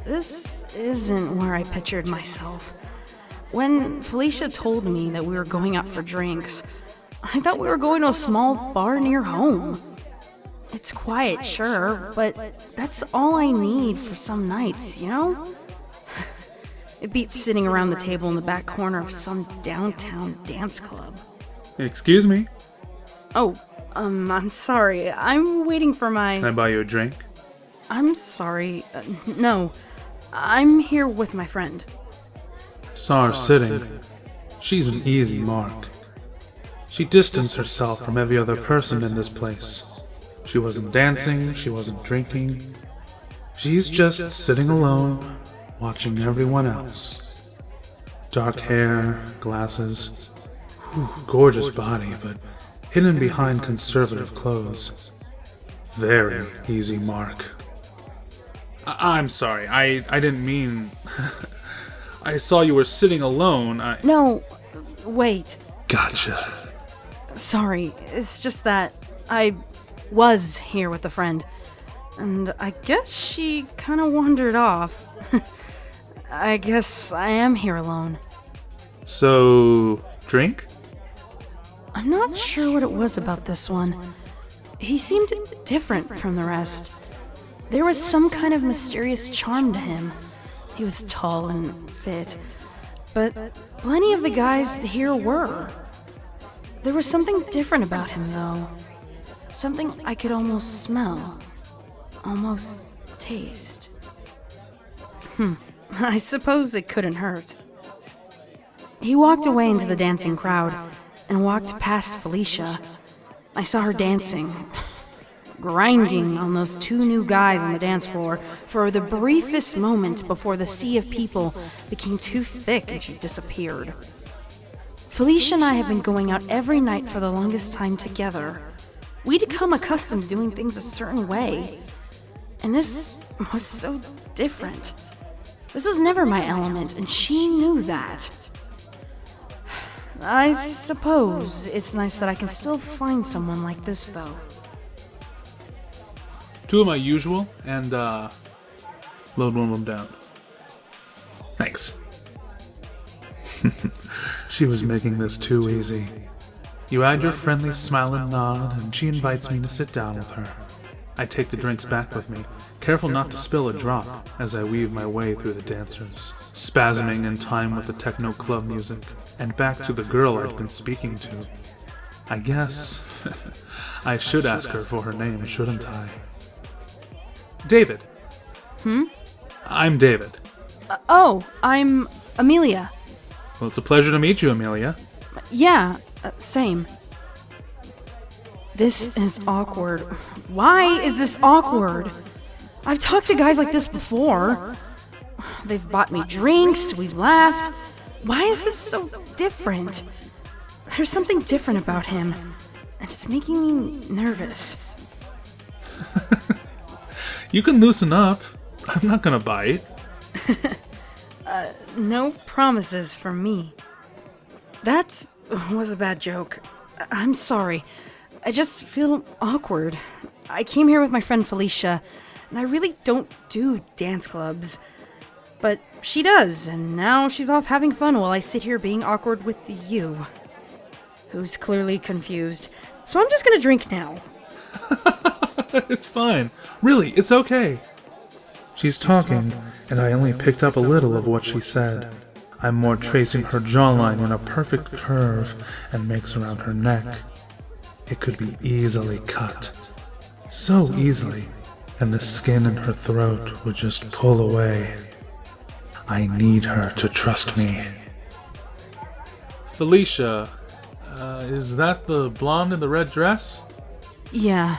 This isn't where I pictured myself. When Felicia told me that we were going out for drinks, I thought we were going to a small bar near home. It's quiet, sure, but that's all I need for some nights, you know? It beats sitting around the table in the back corner of some downtown dance club. Excuse me? Oh, I'm sorry. I'm waiting for my... Can I buy you a drink? I'm sorry. No. I'm here with my friend. I saw her sitting. She's an easy mark. She distanced herself from every other person in this place. She wasn't dancing, she wasn't drinking. She's just sitting alone, watching everyone else. Dark hair, glasses. Gorgeous body, but hidden behind conservative clothes. Very easy mark. I'm sorry, I didn't mean... I saw you were sitting alone, No, wait. Gotcha. Sorry, it's just that I was here with a friend, and I guess she kind of wandered off. I guess I am here alone. So, drink? I'm not sure what it was about this one. He seemed different from the rest. There was some kind of mysterious charm to him. He was tall and fit, but plenty of the guys here were. There was something different about him, though. Something I could almost smell. Almost taste. I suppose it couldn't hurt. He walked away into the dancing crowd and walked past Felicia. I saw her dancing, grinding on those two new guys on the dance floor for the briefest moment before the sea of people became too thick and she disappeared. Felicia and I have been going out every night for the longest time together. We'd become accustomed to doing things a certain way, and this was so different. This was never my element, and she knew that. I suppose it's nice that I can still find someone like this, though. Two of my usual, and, load one of them down. Thanks. She was making this too easy. You add your friendly smile and nod, and she invites me to sit down with her. I take the drinks back with me, careful not to spill a drop as I weave my way through the dancers, spasming in time with the techno club music, and back to the girl I'd been speaking to. I guess I should ask her for her name, shouldn't I? David. I'm David. Oh, I'm Amelia. Well, it's a pleasure to meet you, Amelia. Yeah, same. This is awkward. Why is this awkward? I've talked to guys like this before. They've bought me drinks, we've laughed. Why is this so different? There's something different about him, and it's making me nervous. You can loosen up. I'm not gonna bite. No promises from me. That was a bad joke. I'm sorry. I just feel awkward. I came here with my friend Felicia, and I really don't do dance clubs. But she does, and now she's off having fun while I sit here being awkward with you, who's clearly confused. So I'm just gonna drink now. It's fine. Really, it's okay. She's talking, and I only picked up a little of what she said. I'm more tracing her jawline in a perfect curve and makes around her neck. It could be easily cut. So easily, and the skin in her throat would just pull away. I need her to trust me. Felicia, is that the blonde in the red dress? Yeah.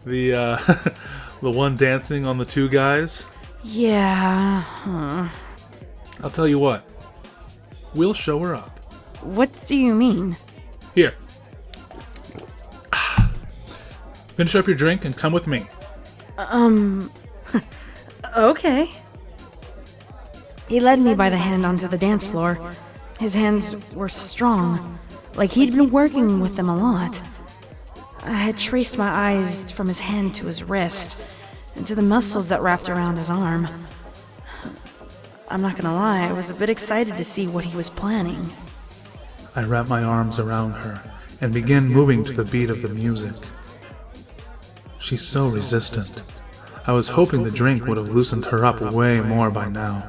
The, the one dancing on the two guys? Yeah. I'll tell you what. We'll show her up. What do you mean? Here. Finish up your drink and come with me. Okay. He led me by the hand onto the dance floor. His hands were strong, like he'd been working with them a lot. I had traced my eyes from his hand to his wrist, and to the muscles that wrapped around his arm. I'm not gonna lie, I was a bit excited to see what he was planning. I wrapped my arms around her and began moving to the beat of the music. She's so resistant. I was hoping the drink would have loosened her up way more by now.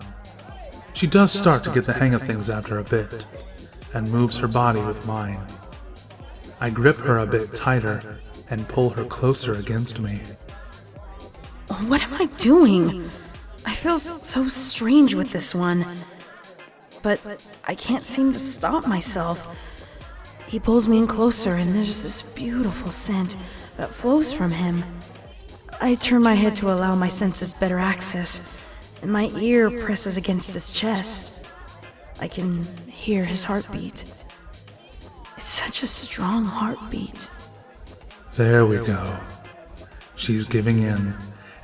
She does start to get the hang of things after a bit, and moves her body with mine. I grip her a bit tighter and pull her closer against me. What am I doing? I feel so strange with this one. But I can't seem to stop myself. He pulls me in closer and there's this beautiful scent that flows from him. I turn my head to allow my senses better access, and my ear presses against his chest. I can hear his heartbeat. It's such a strong heartbeat. There we go. She's giving in,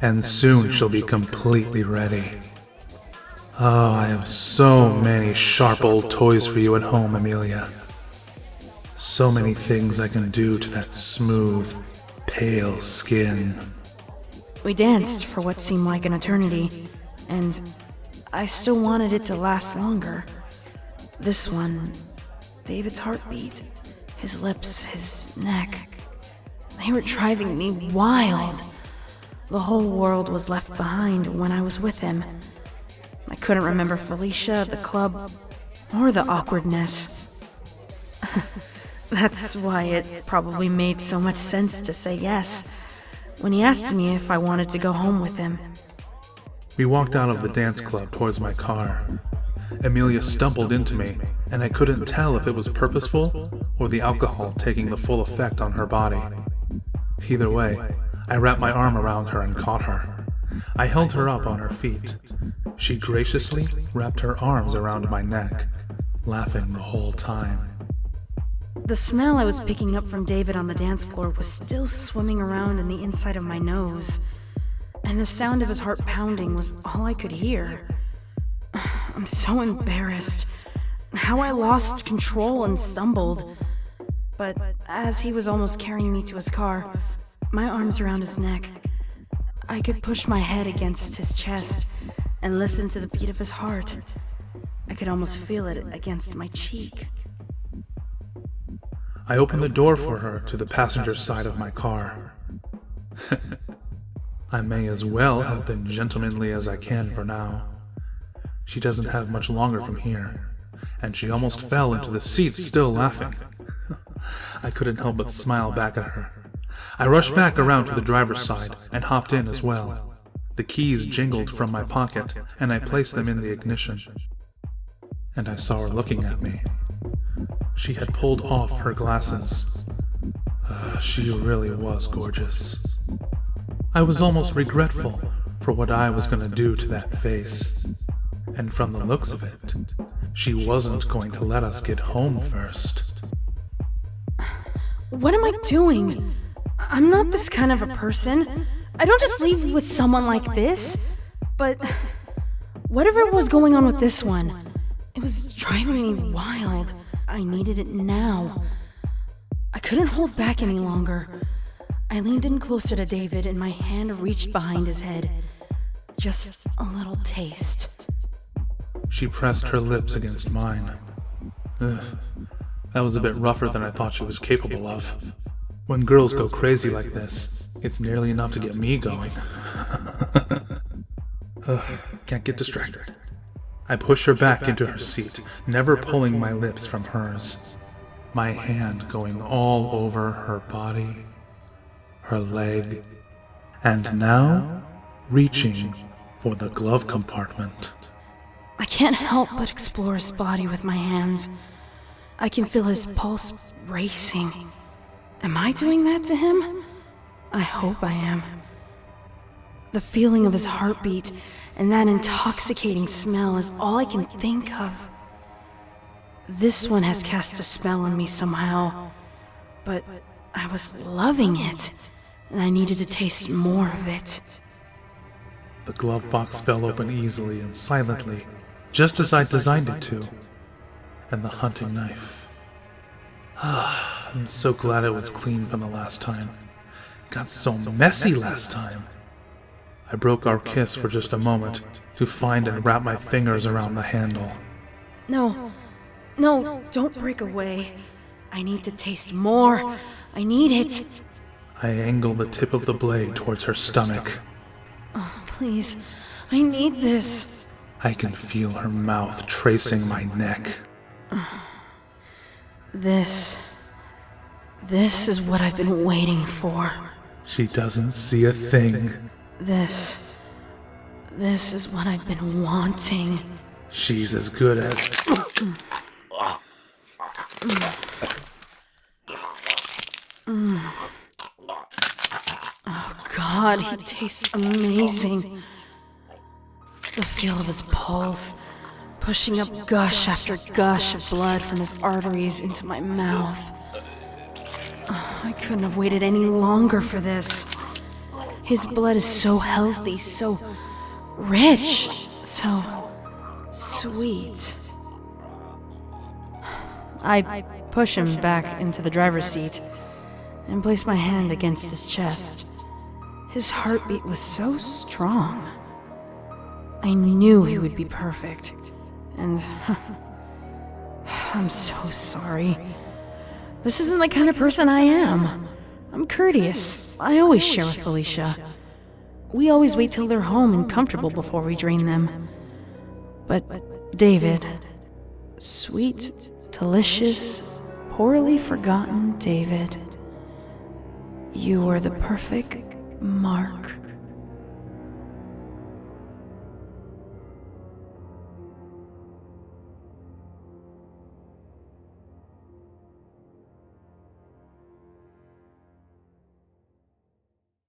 and soon she'll be completely ready. Oh, I have so many sharp old toys for you at home, Amelia. So many things I can do to that smooth, pale skin. We danced for what seemed like an eternity, and I still wanted it to last longer. This one, David's heartbeat, his lips, his neck, they were driving me wild. The whole world was left behind when I was with him. I couldn't remember Felicia, the club, or the awkwardness. That's why it probably made so much sense to say yes when he asked me if I wanted to go home with him. We walked out of the dance club towards my car. Amelia stumbled into me, and I couldn't tell if it was purposeful or the alcohol taking the full effect on her body. Either way, I wrapped my arm around her and caught her. I held her up on her feet. She graciously wrapped her arms around my neck, laughing the whole time. The smell I was picking up from David on the dance floor was still swimming around in the inside of my nose, and the sound of his heart pounding was all I could hear. I'm so embarrassed. How I lost control and stumbled. But as he was almost carrying me to his car, my arms around his neck, I could push my head against his chest and listen to the beat of his heart. I could almost feel it against my cheek. I opened the door for her to the passenger side of my car. I may as well have been gentlemanly as I can for now. She doesn't have much longer from here, and she almost fell into the seat still laughing. I couldn't help but smile back at her. I rushed back around to the driver's side and hopped in as well. The keys jingled from my pocket, and I placed them in the ignition. And I saw her looking at me. She had pulled off her glasses. She really was gorgeous. I was almost regretful for what I was going to do to that face. And from the looks of it, she wasn't going to let us get home first. What am I doing? I'm not this kind of a person. I don't just leave with someone like this. But whatever was going on with this one, it was driving me wild. I needed it now. I couldn't hold back any longer. I leaned in closer to David and my hand reached behind his head. Just a little taste. She pressed her lips against mine. That was a bit rougher than I thought she was capable of. When girls go crazy like this, it's nearly enough to get me going. Can't get distracted. I push her back into her seat, never pulling my lips from hers. My hand going all over her body, her leg, and now reaching for the glove compartment. I can't help but explore his body with my hands. I can feel his pulse racing. Am I doing that to him? I hope I am. The feeling of his heartbeat and that intoxicating smell is all I can think of. This one has cast a spell on me somehow, but I was loving it, and I needed to taste more of it. The glove box fell open easily and silently, just as I designed it to, and the hunting knife. I'm so glad it was clean from the last time. It got so messy last time. I broke our kiss for just a moment to find and wrap my fingers around the handle. No, don't break away. I need to taste more. I need it. I angled the tip of the blade towards her stomach. Oh, please, I need this. I can feel her mouth tracing my neck. This is what I've been waiting for. She doesn't see a thing. This is what I've been wanting. She's as good as... Oh God, he tastes amazing. The feel of his pulse, pushing up gush after gush of blood from his arteries into my mouth. I couldn't have waited any longer for this. His blood is so healthy, so rich, so sweet. I push him back into the driver's seat and place my hand against his chest. His heartbeat was so strong. I knew he would be perfect, and I'm so sorry. This isn't the kind of person I am. I'm courteous. I always share with Felicia. We always wait till they're home and comfortable before we drain them. But David, sweet, delicious, poorly forgotten David, you were the perfect mark